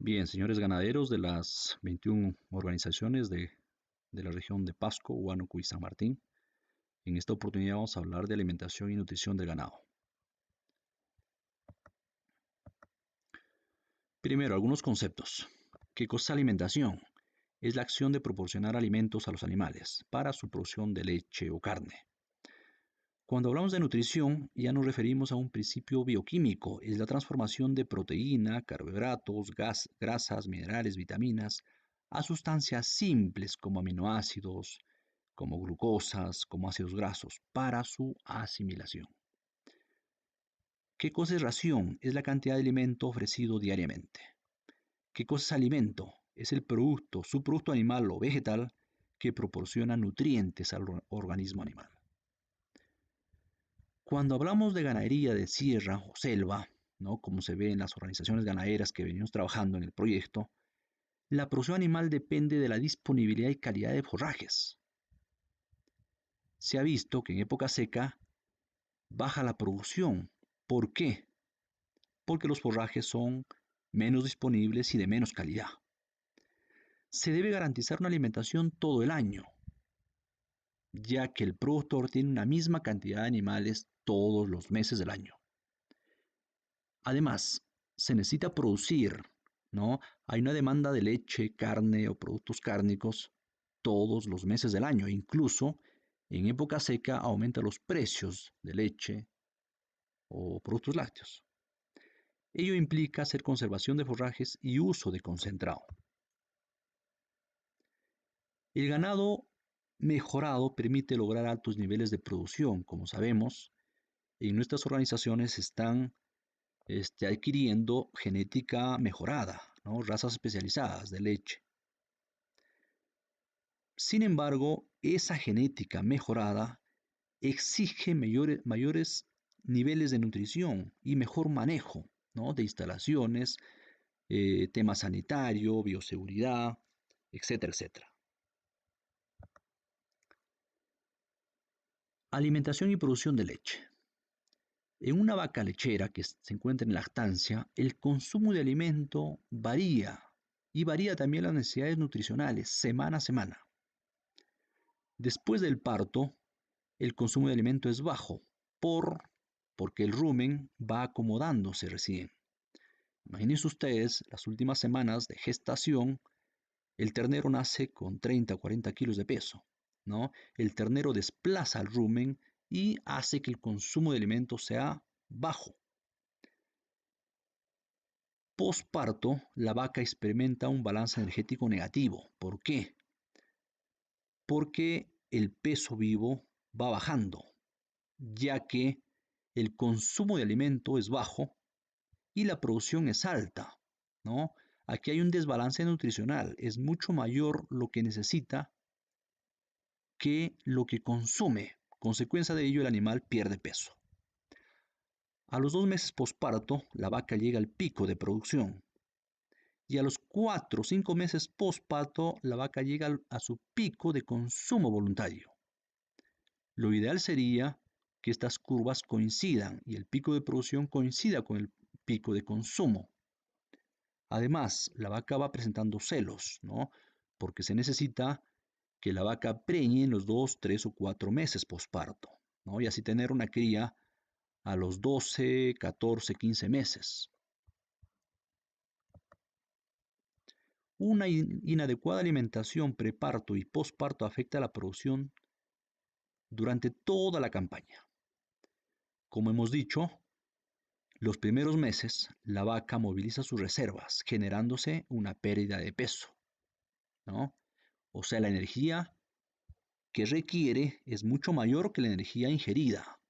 Bien, señores ganaderos de las 21 organizaciones de la región de Pasco, Huánuco y San Martín, en esta oportunidad vamos a hablar de alimentación y nutrición del ganado. Primero, algunos conceptos. ¿Qué cosa es alimentación? Es la acción de proporcionar alimentos a los animales para su producción de leche o carne. Cuando hablamos de nutrición, ya nos referimos a un principio bioquímico, es la transformación de proteína, carbohidratos, grasas, minerales, vitaminas, a sustancias simples como aminoácidos, como glucosas, como ácidos grasos, para su asimilación. ¿Qué cosa es ración? Es la cantidad de alimento ofrecido diariamente. ¿Qué cosa es alimento? Es el producto, subproducto animal o vegetal que proporciona nutrientes al organismo animal. Cuando hablamos de ganadería de sierra o selva, ¿no? Como se ve en las organizaciones ganaderas que venimos trabajando en el proyecto, la producción animal depende de la disponibilidad y calidad de forrajes. Se ha visto que en época seca baja la producción. ¿Por qué? Porque los forrajes son menos disponibles y de menos calidad. Se debe garantizar una alimentación todo el año, ya que el productor tiene una misma cantidad de animales todos los meses del año. Además, se necesita producir, ¿no? Hay una demanda de leche, carne o productos cárnicos todos los meses del año. Incluso en época seca aumentan los precios de leche o productos lácteos. Ello implica hacer conservación de forrajes y uso de concentrado. El ganado mejorado permite lograr altos niveles de producción. Como sabemos, en nuestras organizaciones están adquiriendo genética mejorada, ¿no? Razas especializadas de leche. Sin embargo, esa genética mejorada exige mayores niveles de nutrición y mejor manejo, ¿no? De instalaciones, tema sanitario, bioseguridad, etcétera, etcétera. Alimentación y producción de leche. En una vaca lechera que se encuentra en lactancia, el consumo de alimento varía y varía también las necesidades nutricionales semana a semana. Después del parto, el consumo de alimento es bajo porque el rumen va acomodándose recién. Imagínense ustedes las últimas semanas de gestación, el ternero nace con 30 o 40 kilos de peso, ¿no? El ternero desplaza el rumen y hace que el consumo de alimentos sea bajo. Postparto, la vaca experimenta un balance energético negativo. ¿Por qué? Porque el peso vivo va bajando, ya que el consumo de alimento es bajo y la producción es alta, ¿no? Aquí hay un desbalance nutricional, es mucho mayor lo que necesita que lo que consume. Consecuencia de ello, el animal pierde peso. A los 2 meses posparto, la vaca llega al pico de producción. Y a los 4 o 5 meses posparto, la vaca llega a su pico de consumo voluntario. Lo ideal sería que estas curvas coincidan y el pico de producción coincida con el pico de consumo. Además, la vaca va presentando celos, ¿no? Porque se necesita que la vaca preñe en los 2, 3 o 4 meses posparto, ¿no? Y así tener una cría a los 12, 14, 15 meses. Una inadecuada alimentación preparto y posparto afecta la producción durante toda la campaña. Como hemos dicho, los primeros meses la vaca moviliza sus reservas, generándose una pérdida de peso, ¿no? O sea, la energía que requiere es mucho mayor que la energía ingerida.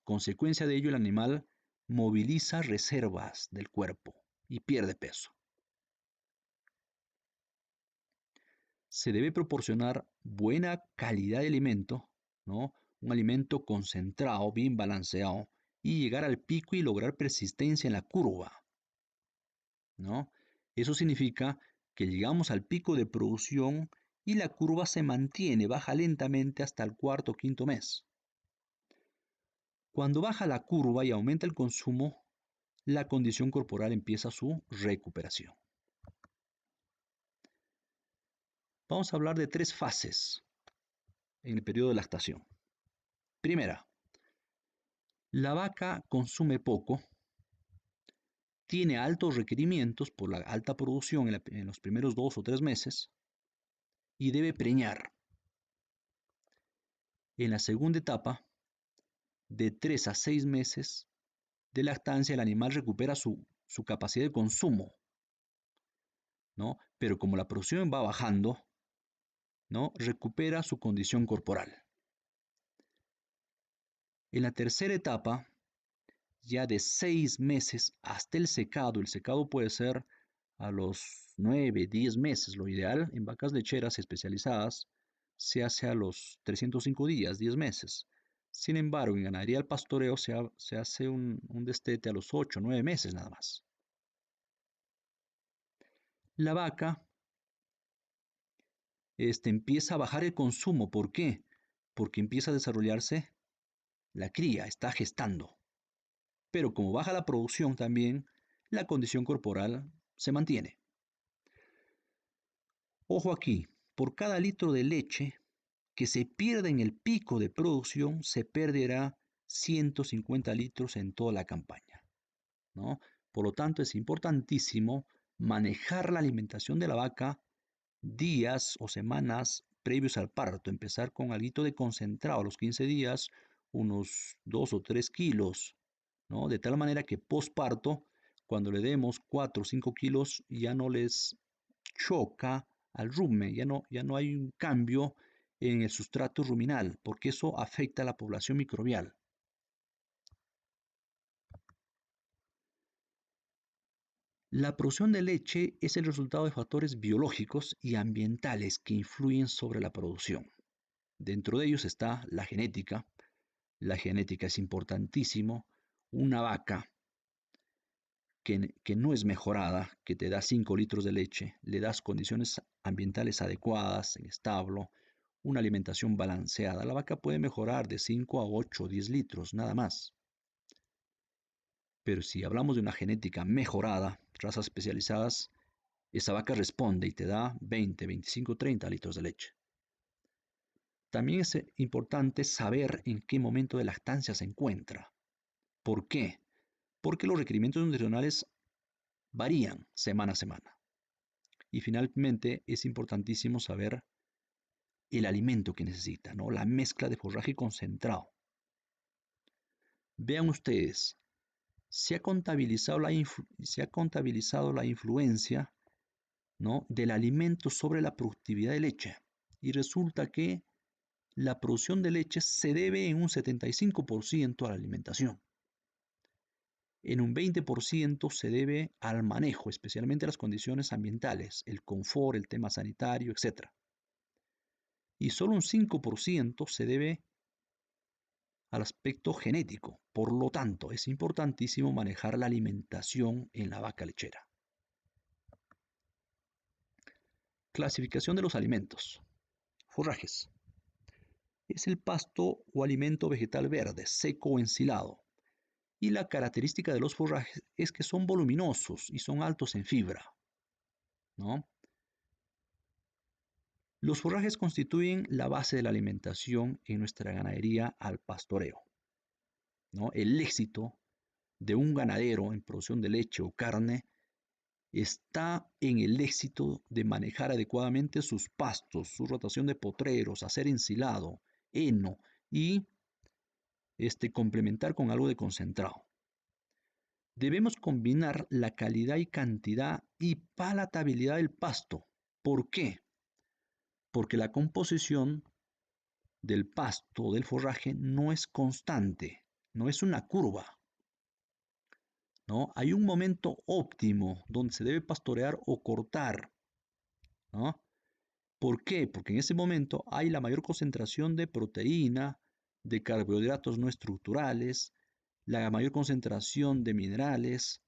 Consecuencia de ello, el animal moviliza reservas del cuerpo y pierde peso. Se debe proporcionar buena calidad de alimento, ¿no? Un alimento concentrado, bien balanceado, y llegar al pico y lograr persistencia en la curva, ¿no? Eso significa que llegamos al pico de producción y la curva se mantiene, baja lentamente hasta el cuarto o quinto mes. Cuando baja la curva y aumenta el consumo, la condición corporal empieza su recuperación. vamos a hablar de 3 fases en el periodo de lactación. Primera, la vaca consume poco, tiene altos requerimientos por la alta producción en los primeros 2 o 3 meses y debe preñar. En la segunda etapa, de 3 a 6 meses de lactancia, el animal recupera su capacidad de consumo, ¿no? Pero como la producción va bajando, ¿no? Recupera su condición corporal. En la tercera etapa, ya de 6 meses hasta el secado puede ser a los 9, 10 meses, lo ideal en vacas lecheras especializadas se hace a los 305 días, 10 meses. Sin embargo, en ganadería al pastoreo se hace un destete a los 8, 9 meses nada más. La vaca empieza a bajar el consumo. ¿Por qué? Porque empieza a desarrollarse la cría, está gestando. Pero como baja la producción también, la condición corporal se mantiene. Ojo aquí, por cada litro de leche que se pierda en el pico de producción, se perderá 150 litros en toda la campaña, ¿no? Por lo tanto, es importantísimo manejar la alimentación de la vaca días o semanas previos al parto, empezar con algo de concentrado a los 15 días, unos 2 o 3 kilos, ¿no? De tal manera que postparto, cuando le demos 4 o 5 kilos, ya no les choca al rumen, ya no hay un cambio en el sustrato ruminal, porque eso afecta a la población microbial. La producción de leche es el resultado de factores biológicos y ambientales que influyen sobre la producción. Dentro de ellos está la genética. La genética es importantísimo. Una vaca que no es mejorada, que te da 5 litros de leche, le das condiciones ambientales adecuadas, en establo, una alimentación balanceada, la vaca puede mejorar de 5 a 8 o 10 litros, nada más. Pero si hablamos de una genética mejorada, razas especializadas, esa vaca responde y te da 20, 25, 30 litros de leche. También es importante saber en qué momento de lactancia se encuentra. ¿Por qué? Porque los requerimientos nutricionales varían semana a semana. Y finalmente es importantísimo saber el alimento que necesita, ¿no? La mezcla de forraje concentrado. Vean ustedes, se ha contabilizado la influencia, ¿no? del alimento sobre la productividad de leche. Y resulta que la producción de leche se debe en un 75% a la alimentación. En un 20% se debe al manejo, especialmente a las condiciones ambientales, el confort, el tema sanitario, etc. Y solo un 5% se debe al aspecto genético. Por lo tanto, es importantísimo manejar la alimentación en la vaca lechera. Clasificación de los alimentos. Forrajes. Es el pasto o alimento vegetal verde, seco o ensilado. Y la característica de los forrajes es que son voluminosos y son altos en fibra, ¿no? Los forrajes constituyen la base de la alimentación en nuestra ganadería al pastoreo, ¿no? El éxito de un ganadero en producción de leche o carne está en el éxito de manejar adecuadamente sus pastos, su rotación de potreros, hacer ensilado, heno y complementar con algo de concentrado. Debemos combinar la calidad y cantidad y palatabilidad del pasto. ¿Por qué? Porque la composición del pasto, del forraje, no es constante, no es una curva, ¿no? Hay un momento óptimo donde se debe pastorear o cortar, ¿no? ¿Por qué? Porque en ese momento hay la mayor concentración de proteína, de carbohidratos no estructurales, la mayor concentración de minerales,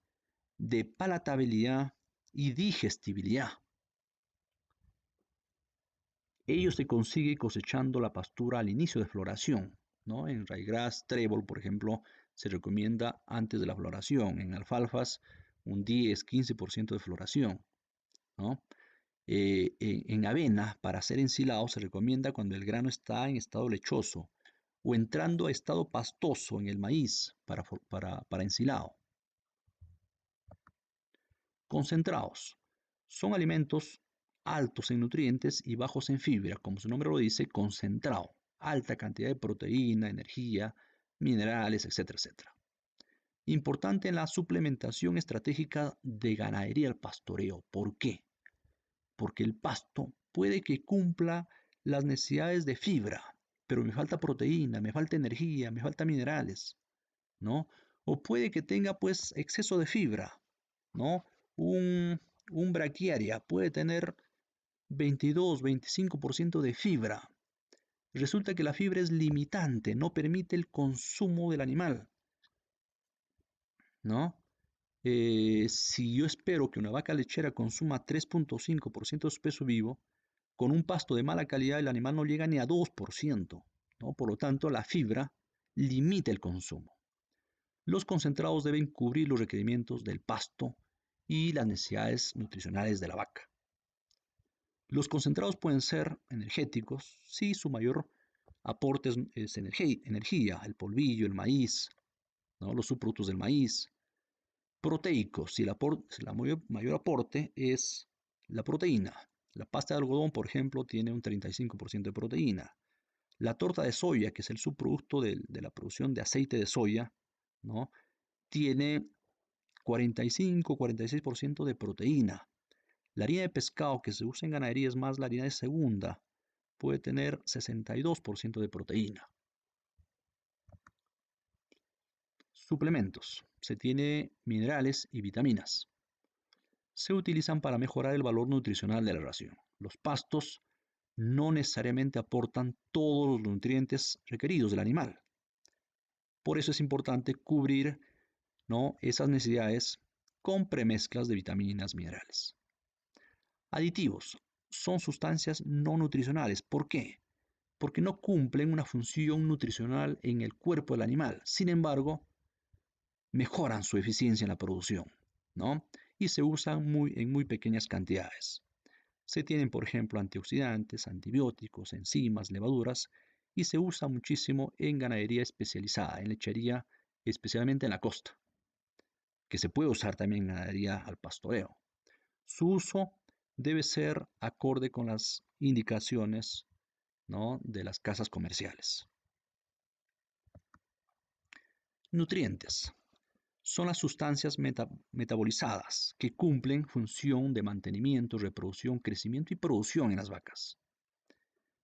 de palatabilidad y digestibilidad. Ello se consigue cosechando la pastura al inicio de floración, ¿no? En ryegrass, trébol, por ejemplo, se recomienda antes de la floración. En alfalfas, un 10-15% de floración, ¿no? En avena, para hacer ensilado, se recomienda cuando el grano está en estado lechoso o entrando a estado pastoso en el maíz para ensilado. Concentrados. Son alimentos altos en nutrientes y bajos en fibra, como su nombre lo dice, concentrado. Alta cantidad de proteína, energía, minerales, etcétera, etcétera. Importante en la suplementación estratégica de ganadería al pastoreo. ¿Por qué? Porque el pasto puede que cumpla las necesidades de fibra, pero me falta proteína, me falta energía, me falta minerales, ¿no? O puede que tenga pues exceso de fibra, ¿no? Un, un braquiaria puede tener 22-25% de fibra. Resulta que la fibra es limitante, no permite el consumo del animal, ¿no? Si yo espero que una vaca lechera consuma 3.5% de su peso vivo, con un pasto de mala calidad el animal no llega ni a 2%, ¿no? Por lo tanto, la fibra limita el consumo. Los concentrados deben cubrir los requerimientos del pasto y las necesidades nutricionales de la vaca. Los concentrados pueden ser energéticos si su mayor aporte es energía, el polvillo, el maíz, ¿no? Los subproductos del maíz. Proteicos, si la mayor aporte es la proteína. La pasta de algodón, por ejemplo, tiene un 35% de proteína. La torta de soya, que es el subproducto de la producción de aceite de soya, ¿no? Tiene 45-46% de proteína. La harina de pescado que se usa en ganadería es más la harina de segunda, puede tener 62% de proteína. Suplementos. Se tiene minerales y vitaminas. Se utilizan para mejorar el valor nutricional de la ración. Los pastos no necesariamente aportan todos los nutrientes requeridos del animal. Por eso es importante cubrir, ¿no?, esas necesidades con premezclas de vitaminas, minerales. Aditivos son sustancias no nutricionales. ¿Por qué? Porque no cumplen una función nutricional en el cuerpo del animal. Sin embargo, mejoran su eficiencia en la producción, ¿no? Y se usan en muy pequeñas cantidades. Se tienen, por ejemplo, antioxidantes, antibióticos, enzimas, levaduras, y se usa muchísimo en ganadería especializada, en lechería, especialmente en la costa, que se puede usar también en ganadería al pastoreo. Su uso debe ser acorde con las indicaciones, ¿no?, de las casas comerciales. Nutrientes. Son las sustancias metabolizadas que cumplen función de mantenimiento, reproducción, crecimiento y producción en las vacas.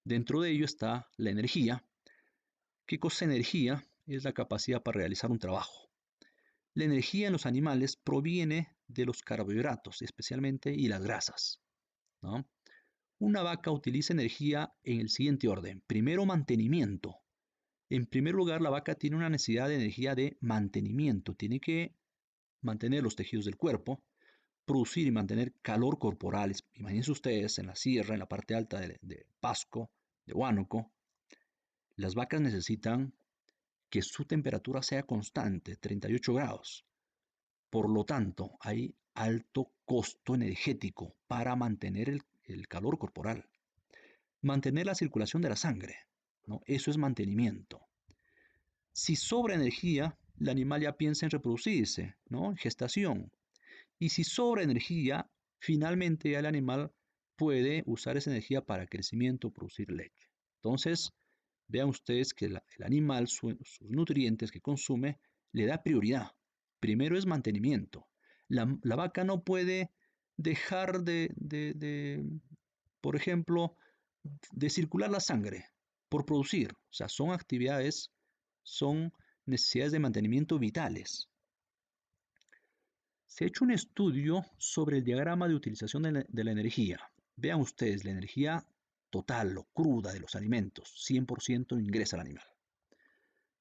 Dentro de ello está la energía. ¿Qué cosa es energía? Es la capacidad para realizar un trabajo. La energía en los animales proviene de los carbohidratos, especialmente, y las grasas, ¿no? Una vaca utiliza energía en el siguiente orden. Primero, mantenimiento. En primer lugar, la vaca tiene una necesidad de energía de mantenimiento. Tiene que mantener los tejidos del cuerpo, producir y mantener calor corporal. Imagínense ustedes en la sierra, en la parte alta de Pasco, de Huánuco, las vacas necesitan que su temperatura sea constante, 38 grados. Por lo tanto, hay alto costo energético para mantener el calor corporal. Mantener la circulación de la sangre, ¿no? Eso es mantenimiento. Si sobra energía, el animal ya piensa en reproducirse, ¿no?, en gestación. Y si sobra energía, finalmente el animal puede usar esa energía para crecimiento, producir leche. Entonces, vean ustedes que el animal, sus nutrientes que consume, le da prioridad. Primero es mantenimiento. La vaca no puede dejar por ejemplo, de circular la sangre por producir. O sea, son actividades, son necesidades de mantenimiento vitales. Se ha hecho un estudio sobre el diagrama de utilización de la energía. Vean ustedes, la energía total o cruda de los alimentos, 100% ingresa al animal.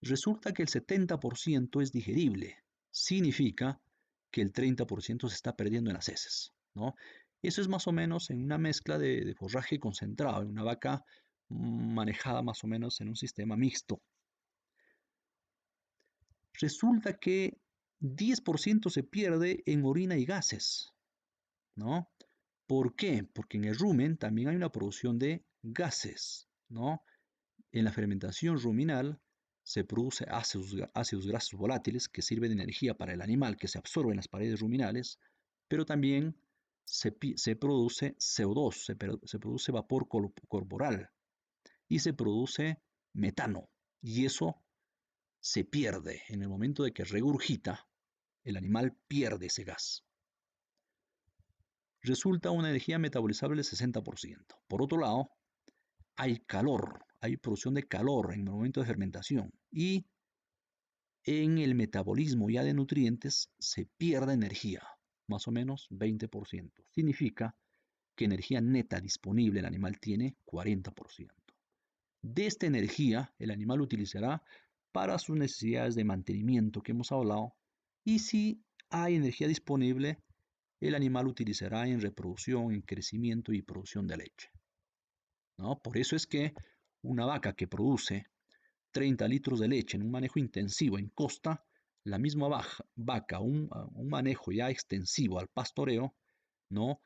Resulta que el 70% es digerible. Significa que el 30% se está perdiendo en las heces, ¿no? Eso es más o menos en una mezcla de forraje concentrado, en una vaca manejada más o menos en un sistema mixto. Resulta que 10% se pierde en orina y gases, ¿no? ¿Por qué? Porque en el rumen también hay una producción de gases, ¿no? En la fermentación ruminal se produce ácidos grasos volátiles que sirven de energía para el animal que se absorbe en las paredes ruminales, pero también se produce CO2, se produce vapor corporal y se produce metano. Y eso se pierde en el momento de que regurgita, el animal pierde ese gas. Resulta una energía metabolizable del 60%. Por otro lado, hay calor, hay producción de calor en el momento de fermentación y en el metabolismo ya de nutrientes se pierde energía, más o menos 20%. Significa que energía neta disponible el animal tiene 40%. De esta energía el animal utilizará para sus necesidades de mantenimiento que hemos hablado y si hay energía disponible el animal utilizará en reproducción, en crecimiento y producción de leche, ¿no? Por eso es que una vaca que produce 30 litros de leche en un manejo intensivo en costa, la misma vaca, un manejo ya extensivo al pastoreo, ¿no?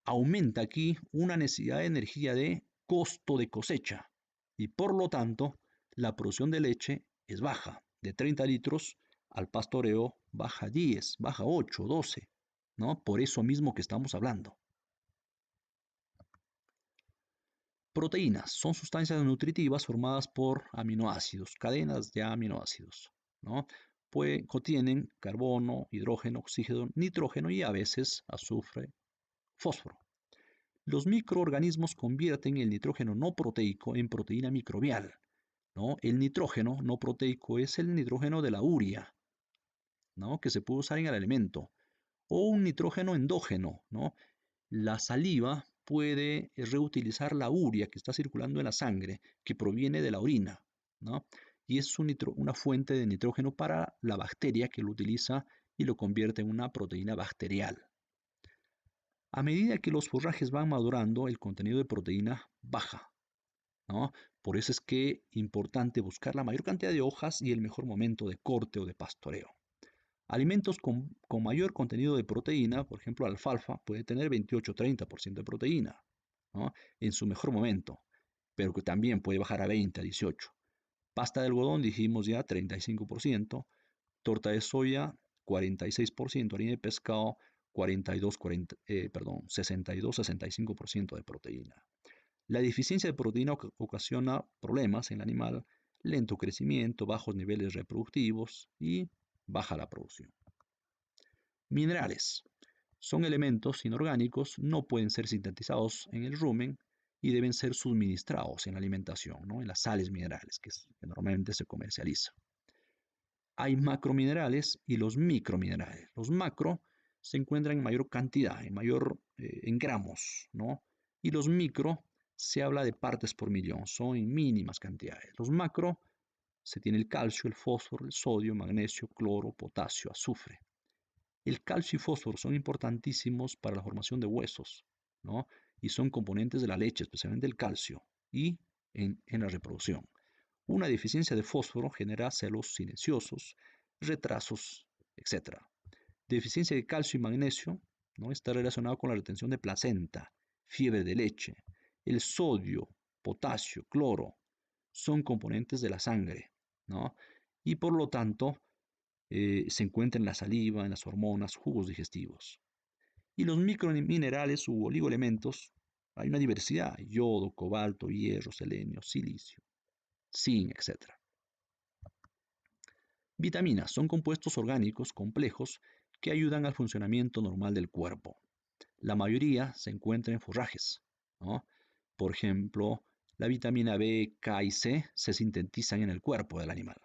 Aumenta aquí una necesidad de energía de costo de cosecha y por lo tanto la producción de leche es baja. De 30 litros al pastoreo baja 10, baja 8, 12, ¿no? Por eso mismo que estamos hablando. Proteínas son sustancias nutritivas formadas por aminoácidos, cadenas de aminoácidos, ¿no? Pues contienen carbono, hidrógeno, oxígeno, nitrógeno y a veces azufre, fósforo. Los microorganismos convierten el nitrógeno no proteico en proteína microbial, ¿no? El nitrógeno no proteico es el nitrógeno de la urea, ¿no? Que se puede usar en el alimento, o un nitrógeno endógeno, ¿no? La saliva puede reutilizar la urea que está circulando en la sangre, que proviene de la orina, ¿no? Y es una fuente de nitrógeno para la bacteria que lo utiliza y lo convierte en una proteína bacterial. A medida que los forrajes van madurando, el contenido de proteína baja, ¿no? Por eso es que es importante buscar la mayor cantidad de hojas y el mejor momento de corte o de pastoreo. Alimentos con mayor contenido de proteína, por ejemplo, alfalfa, puede tener 28-30% de proteína, ¿no? En su mejor momento, pero que también puede bajar a 20, a 18. Pasta de algodón, dijimos ya, 35%. Torta de soya, 46%. Harina de pescado, 62-65% de proteína. La deficiencia de proteína ocasiona problemas en el animal, lento crecimiento, bajos niveles reproductivos y baja la producción. Minerales. Son elementos inorgánicos, no pueden ser sintetizados en el rumen y deben ser suministrados en la alimentación, ¿no? En las sales minerales que normalmente se comercializa. Hay macrominerales y los microminerales. Los macro se encuentran en mayor cantidad, en gramos, ¿no? Y los micro se habla de partes por millón, son en mínimas cantidades. Los macro se tiene el calcio, el fósforo, el sodio, magnesio, cloro, potasio, azufre. El calcio y fósforo son importantísimos para la formación de huesos, ¿no? Y son componentes de la leche, especialmente el calcio, y en la reproducción. Una deficiencia de fósforo genera celos silenciosos, retrasos, etc. Deficiencia de calcio y magnesio, ¿no? Está relacionado con la retención de placenta, fiebre de leche. El sodio, potasio, cloro son componentes de la sangre, ¿no? Y por lo tanto se encuentra en la saliva, en las hormonas, jugos digestivos. Y los microminerales u oligoelementos, hay una diversidad, yodo, cobalto, hierro, selenio, silicio, zinc, etc. Vitaminas son compuestos orgánicos complejos que ayudan al funcionamiento normal del cuerpo. La mayoría se encuentra en forrajes, ¿no? Por ejemplo, la vitamina B, K y C se sintetizan en el cuerpo del animal.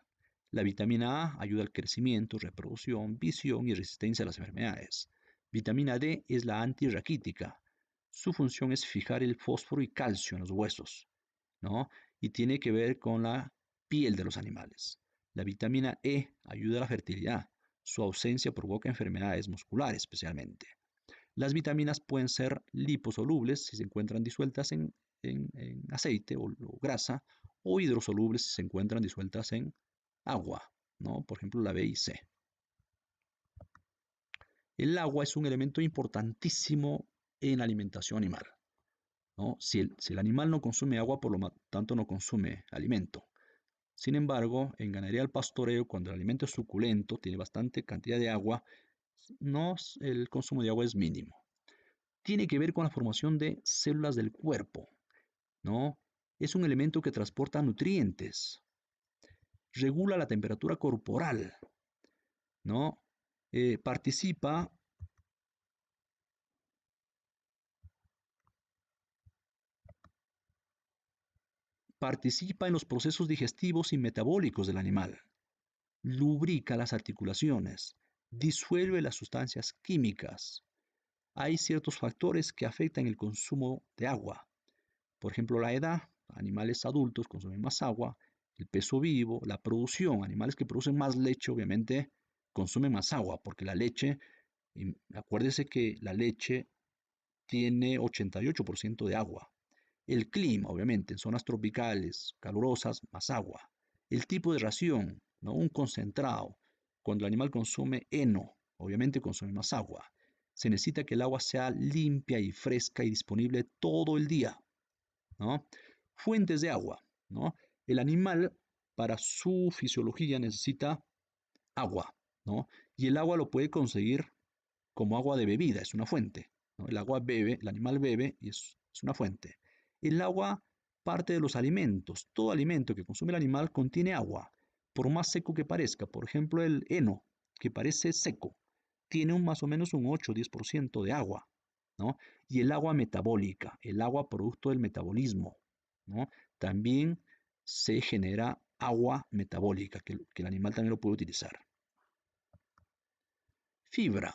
La vitamina A ayuda al crecimiento, reproducción, visión y resistencia a las enfermedades. Vitamina D es la antirraquítica. Su función es fijar el fósforo y calcio en los huesos, ¿no? Y tiene que ver con la piel de los animales. La vitamina E ayuda a la fertilidad. Su ausencia provoca enfermedades musculares especialmente. Las vitaminas pueden ser liposolubles si se encuentran disueltas en aceite o grasa, o hidrosolubles si se encuentran disueltas en agua, ¿no? Por ejemplo, la B y C. El agua es un elemento importantísimo en la alimentación animal, ¿no? Si el animal no consume agua, por lo tanto no consume alimento. Sin embargo, en ganadería al pastoreo, cuando el alimento es suculento, tiene bastante cantidad de agua, no, el consumo de agua es mínimo. Tiene que ver con la formación de células del cuerpo, ¿no? Es un elemento que transporta nutrientes, regula la temperatura corporal, ¿no? Eh, participa, participa en los procesos digestivos y metabólicos del animal, lubrica las articulaciones, disuelve las sustancias químicas. Hay ciertos factores que afectan el consumo de agua. Por ejemplo, la edad, animales adultos consumen más agua, el peso vivo, la producción, animales que producen más leche, obviamente, consumen más agua, porque la leche, acuérdese que la leche tiene 88% de agua. El clima, obviamente, en zonas tropicales, calurosas, más agua. El tipo de ración, ¿no? Un concentrado. Cuando el animal consume heno, obviamente consume más agua. Se necesita que el agua sea limpia y fresca y disponible todo el día, ¿no? Fuentes de agua, ¿no? El animal, para su fisiología, necesita agua, ¿no? Y el agua lo puede conseguir como agua de bebida, es una fuente, ¿no? El agua bebe, el animal bebe y es una fuente. El agua parte de los alimentos. Todo alimento que consume el animal contiene agua, por más seco que parezca. Por ejemplo, el heno, que parece seco, tiene más o menos un 8 o 10% de agua, ¿no? Y el agua metabólica, el agua producto del metabolismo, ¿no? También se genera agua metabólica, que el animal también lo puede utilizar. Fibra.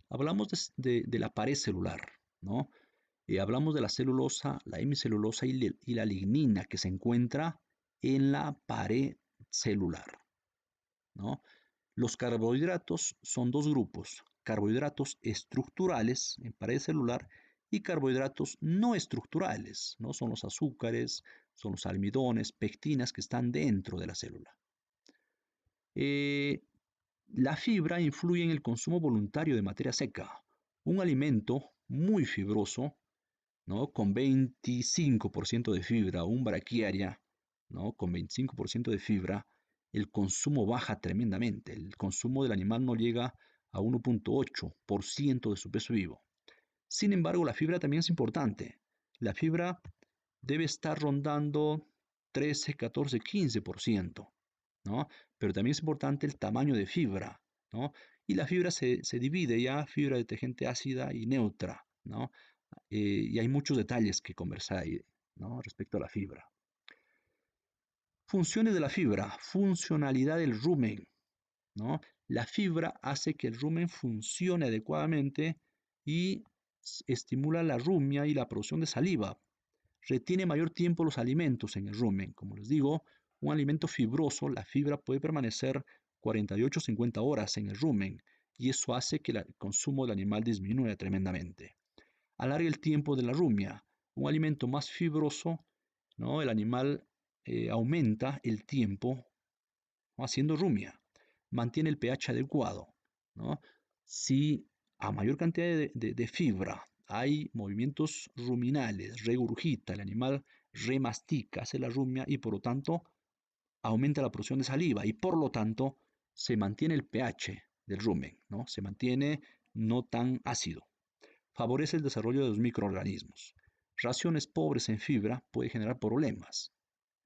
Hablamos de la pared celular, ¿no? Hablamos de la celulosa, la hemicelulosa y la lignina que se encuentra en la pared celular, ¿no? Los carbohidratos son dos grupos, carbohidratos estructurales en pared celular y carbohidratos no estructurales, ¿no? Son los azúcares, son los almidones, pectinas que están dentro de la célula. Eh, la fibra influye en el consumo voluntario de materia seca. Un alimento muy fibroso, ¿no? Con 25% de fibra, un braquiaria, ¿no? Con 25% de fibra, el consumo baja tremendamente. El consumo del animal no llega a 1,8% de su peso vivo. Sin embargo, la fibra también es importante. La fibra debe estar rondando 13, 14, 15%, ¿no? Pero también es importante el tamaño de fibra, ¿no? Y la fibra se divide ya, fibra de detergente ácida y neutra, ¿no? Y hay muchos detalles que conversar ahí, ¿no? Respecto a la fibra. Funciones de la fibra, funcionalidad del rumen, ¿no? La fibra hace que el rumen funcione adecuadamente y estimula la rumia y la producción de saliva. Retiene mayor tiempo los alimentos en el rumen. Como les digo, un alimento fibroso, la fibra puede permanecer 48 o 50 horas en el rumen y eso hace que el consumo del animal disminuya tremendamente. Alarga el tiempo de la rumia. Un alimento más fibroso, ¿no? El animal aumenta el tiempo, ¿no? Haciendo rumia. Mantiene el pH adecuado, ¿no? Si a mayor cantidad de fibra hay movimientos ruminales, regurgita, el animal remastica, hace la rumia y por lo tanto aumenta la producción de saliva y por lo tanto se mantiene el pH del rumen, ¿no? Se mantiene no tan ácido. Favorece el desarrollo de los microorganismos. Raciones pobres en fibra puede generar problemas,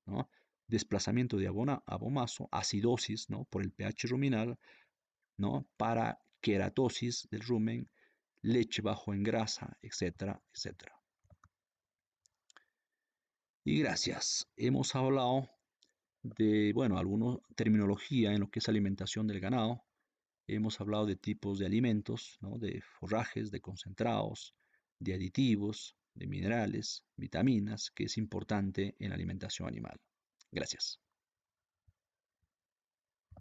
¿no? Desplazamiento de abomazo, acidosis, ¿no? Por el pH ruminal, ¿no? Para queratosis del rumen, leche bajo en grasa, etcétera, etcétera. Y gracias. Hemos hablado de, bueno, alguna terminología en lo que es alimentación del ganado. Hemos hablado de tipos de alimentos, ¿no? De forrajes, de concentrados, de aditivos, de minerales, vitaminas, que es importante en la alimentación animal. Gracias.